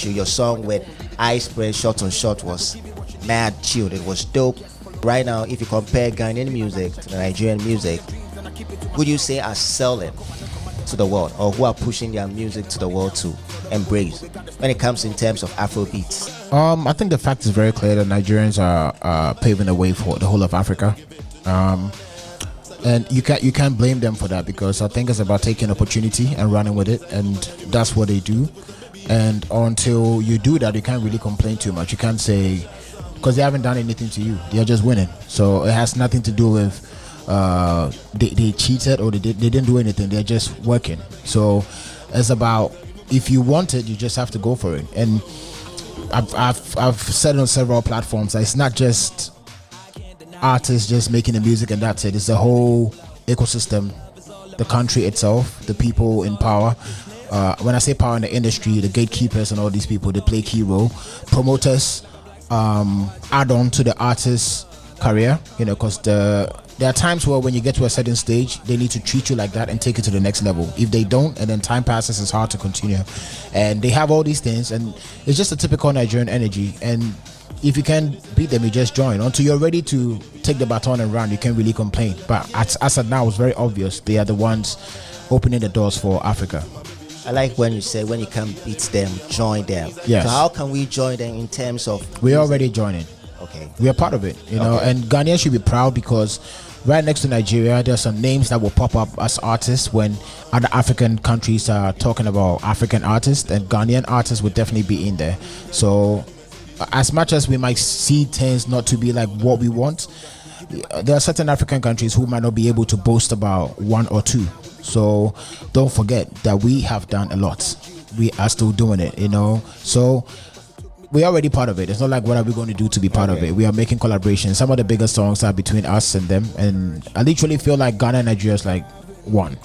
Your song with Ice Spray Shot on Shot was mad chilled. It was dope. Right now, if you compare Ghanaian music to the Nigerian music, would you say are selling to the world, or who are pushing their music to the world to embrace when it comes in terms of Afro beats? I think the fact is very clear that Nigerians are paving the way for the whole of Africa. And you can't blame them for that, because I think it's about taking opportunity and running with it, and that's what they do. And until you do that, you can't really complain too much. You can't say, because they haven't done anything to you, they're just winning. So it has nothing to do with they cheated or they didn't do anything. They're just working. So it's about, if you want it, you just have to go for it. And I've said on several platforms that it's not just artists just making the music and that's it. It's the whole ecosystem, the country itself, the people in power. When I say power in the industry, the gatekeepers and all these people, they play a key role. Promoters add on to the artist's career, because there are times where when you get to a certain stage, they need to treat you like that and take it to the next level. If they don't, and then time passes, it's hard to continue. And they have all these things, and it's just a typical Nigerian energy. And if you can beat them, you just join. Until you're ready to take the baton and run, you can't really complain. But as of now, it's very obvious they are the ones opening the doors for Africa. I like when you say, when you can beat them, join them. Yes. So how can we join them in terms of we're already joining. Okay. We are part of it, Okay. and Ghanaians should be proud, because right next to Nigeria, there's some names that will pop up as artists when other African countries are talking about African artists, and Ghanaian artists would definitely be in there. So as much as we might see things not to be like what we want, there are certain African countries who might not be able to boast about one or two. So don't forget that we have done a lot. We are still doing it, So we're already part of it. It's not like, what are we going to do to be part of it? We are making collaborations. Some of the biggest songs are between us and them. And I literally feel like Ghana and Nigeria is like one.